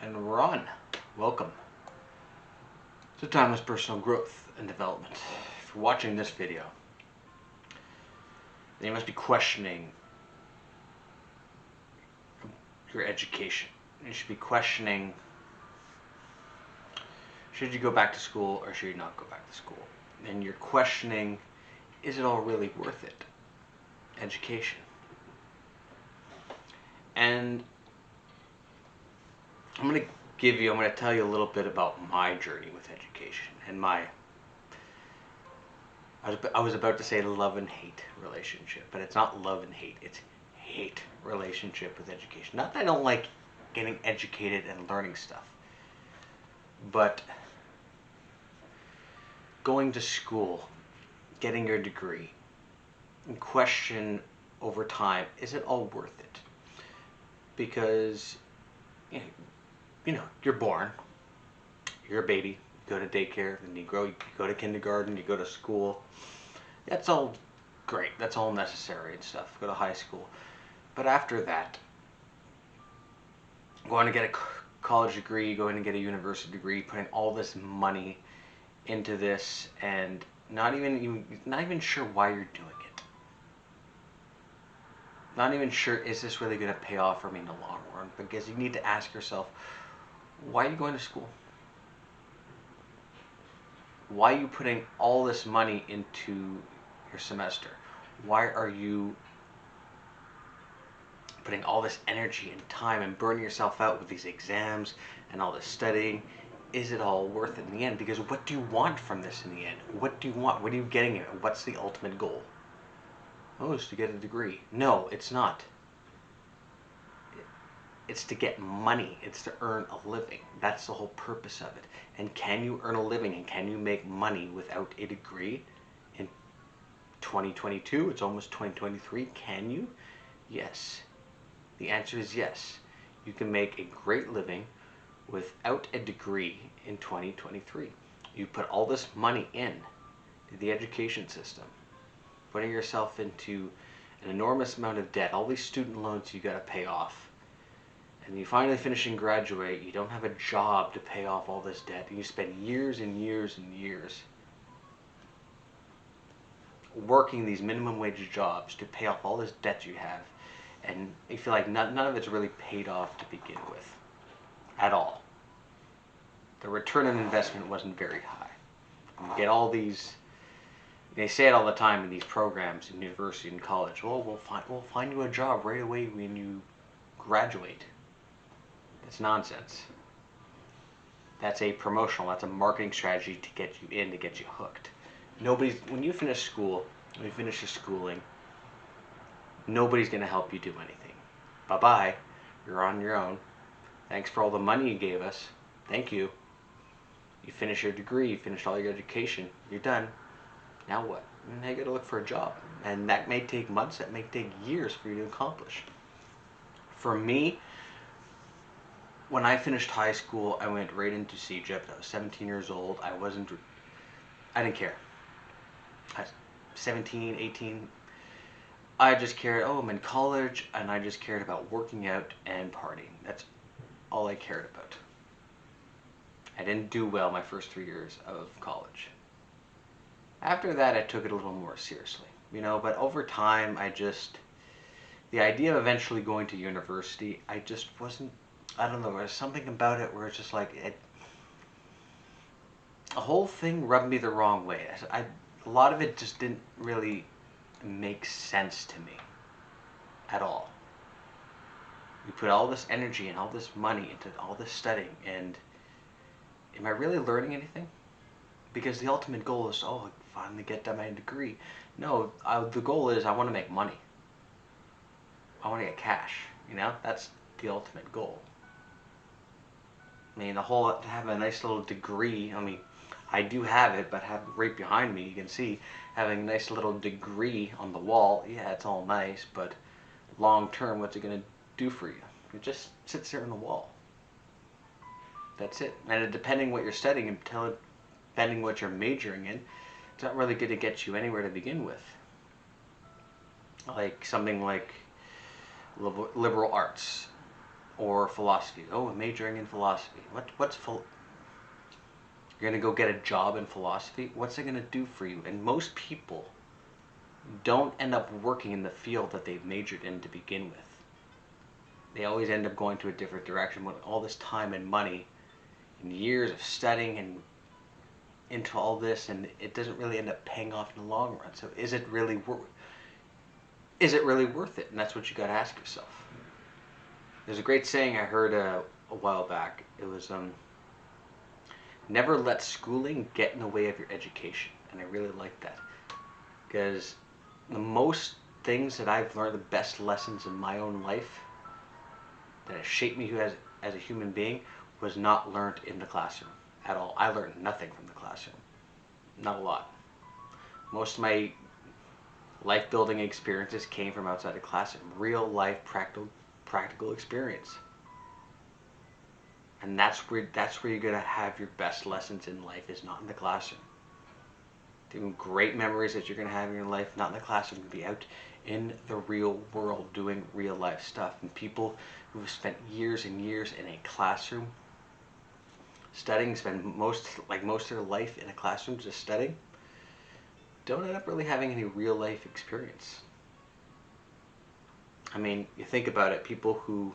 And we're on. Welcome to Timeless Personal Growth and Development. If you're watching this video, then you must be questioning your education. You should be questioning, should you go back to school or should you not go back to school? And you're questioning, is it all really worth it? Education. And I'm going to tell you a little bit about my journey with education and I was about to say love and hate relationship, but it's not love and hate, it's hate relationship with education. Not that I don't like getting educated and learning stuff, but going to school, getting your degree, and question over time, is it all worth it? Because you're born, you're a baby, you go to daycare, then you grow, you go to kindergarten, you go to school. That's all great, that's all necessary and stuff, go to high school. But after that, going to get a college degree, going to get a university degree, putting all this money into this and not even sure why you're doing it. Not even sure, is this really going to pay off for me in the long run? Because you need to ask yourself, why are you going to school? Why are you putting all this money into your semester? Why are you putting all this energy and time and burning yourself out with these exams and all this studying? Is it all worth it in the end? Because what do you want from this in the end? What do you want? What are you getting at? What's the ultimate goal? Oh, it's to get a degree. No, it's not. It's to get money. It's to earn a living. That's the whole purpose of it. And can you earn a living and can you make money without a degree in 2022? It's almost 2023. Can you? Yes. The answer is yes. You can make a great living without a degree in 2023. You put all this money in to the education system, putting yourself into an enormous amount of debt, all these student loans you got to pay off. And you finally finish and graduate, you don't have a job to pay off all this debt, and you spend years and years and years working these minimum wage jobs to pay off all this debt you have, and you feel like none of it's really paid off to begin with, at all. The return on investment wasn't very high. You get all these, they say it all the time in these programs in university and college, well, we'll find you a job right away when you graduate. It's nonsense. That's a promotional, that's a marketing strategy to get you in, to get you hooked. When you finish school, when you finish your schooling, nobody's going to help you do anything. Bye-bye. You're on your own. Thanks for all the money you gave us. Thank you. You finish your degree, you finish all your education, you're done. Now what? Now you got to look for a job. And that may take months, that may take years for you to accomplish. For me, when I finished high school, I went right into Egypt. I was 17 years old. I didn't care. I was 17, 18. I just cared, oh, I'm in college, and I just cared about working out and partying. That's all I cared about. I didn't do well my first 3 years of college. After that, I took it a little more seriously, but over time, the idea of eventually going to university, I just wasn't, I don't know, there was something about it where it's just like, the whole thing rubbed me the wrong way. A lot of it just didn't really make sense to me at all. We put all this energy and all this money into all this studying, and am I really learning anything? Because the ultimate goal is, oh, finally get my degree. No, the goal is I want to make money. I want to get cash, That's the ultimate goal. I mean, to have a nice little degree, I do have it, but have right behind me, you can see, having a nice little degree on the wall, yeah, it's all nice, but long term, what's it going to do for you? It just sits there on the wall. That's it. And depending what you're studying, depending what you're majoring in, it's not really going to get you anywhere to begin with. Like something like liberal arts. Or philosophy. Oh, majoring in philosophy. You're gonna go get a job in philosophy? What's it gonna do for you? And most people don't end up working in the field that they've majored in to begin with. They always end up going to a different direction with all this time and money and years of studying and into all this, and it doesn't really end up paying off in the long run. So is it really worth it? And that's what you got to ask yourself. There's a great saying I heard a while back. It was never let schooling get in the way of your education. And I really like that, because the most things that I've learned, the best lessons in my own life that have shaped me as a human being, was not learned in the classroom at all. I learned nothing from the classroom. Not a lot. Most of my life building experiences came from outside the classroom. Real life practical experience. And that's where you're gonna have your best lessons in life, is not in the classroom. Doing great memories that you're gonna have in your life, not in the classroom, to be out in the real world doing real life stuff. And people who have spent years and years in a classroom studying, spend most of their life in a classroom just studying, don't end up really having any real life experience. I mean, you think about it, people who,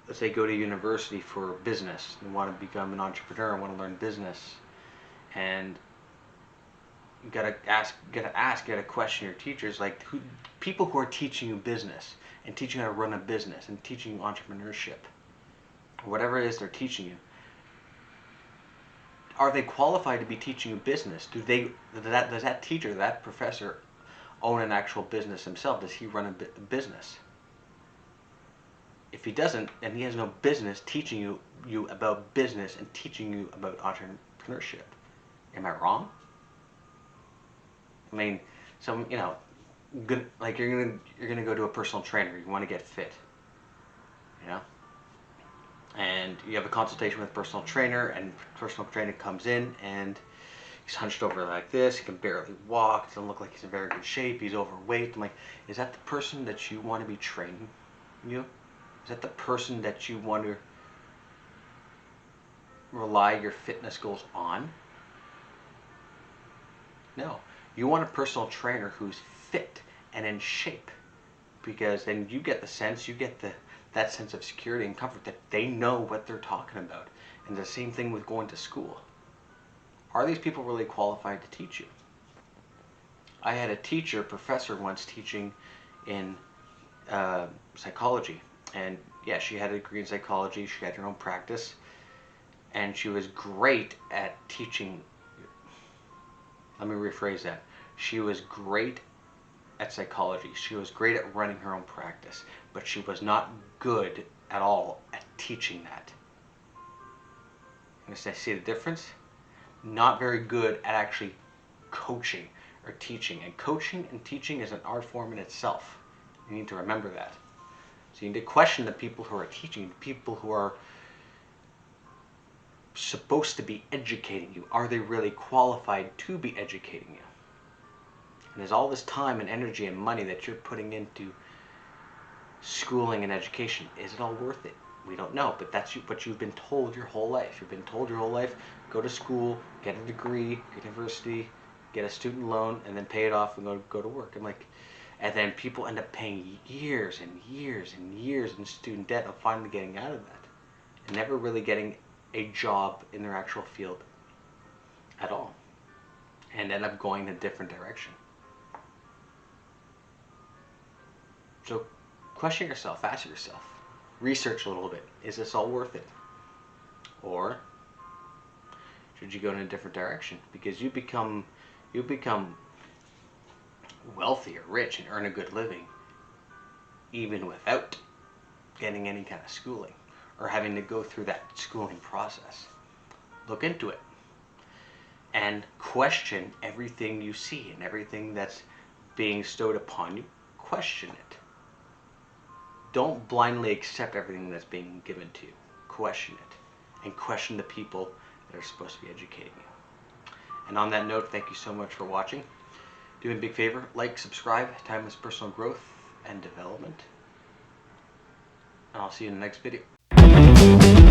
let's say, go to university for business and want to become an entrepreneur and want to learn business, and you gotta question your teachers, like people who are teaching you business and teaching you how to run a business and teaching you entrepreneurship, or whatever it is they're teaching you. Are they qualified to be teaching you business? Does that teacher, that professor, own an actual business himself? Does he run a business? If he doesn't, and he has no business teaching you about business and teaching you about entrepreneurship, am I wrong? I mean, good, like you're gonna go to a personal trainer. You want to get fit, you know, and you have a consultation with a personal trainer, and personal trainer comes in and he's hunched over like this. He can barely walk. Doesn't look like he's in very good shape. He's overweight. I'm like, is that the person that you want to be training you? Is that the person that you want to rely your fitness goals on? No. You want a personal trainer who's fit and in shape, because then you get that sense of security and comfort that they know what they're talking about. And the same thing with going to school. Are these people really qualified to teach you? I had a professor once teaching in psychology, and yeah, she had a degree in psychology. She had her own practice, and she was great at teaching. Let me rephrase that. She was great at psychology. She was great at running her own practice, but she was not good at all at teaching that. You see the difference? Not very good at actually coaching or teaching. And coaching and teaching is an art form in itself. You need to remember that. So you need to question the people who are teaching, the people who are supposed to be educating you. Are they really qualified to be educating you? And there's all this time and energy and money that you're putting into schooling and education. Is it all worth it? We don't know, but that's what you've been told your whole life. You've been told your whole life, go to school, get a degree, university, get a student loan, and then pay it off and go to work. And then people end up paying years and years and years in student debt of finally getting out of that, and never really getting a job in their actual field at all, and end up going in a different direction. So question yourself, ask yourself, research a little bit. Is this all worth it? Or should you go in a different direction? Because you become wealthy or rich and earn a good living even without getting any kind of schooling or having to go through that schooling process. Look into it and question everything you see and everything that's being stowed upon you. Question it. Don't blindly accept everything that's being given to you. Question it, and question the people that are supposed to be educating you. And on that note, thank you so much for watching. Do me a big favor, like, subscribe, Timeless Personal Growth and Development. and I'll see you in the next video.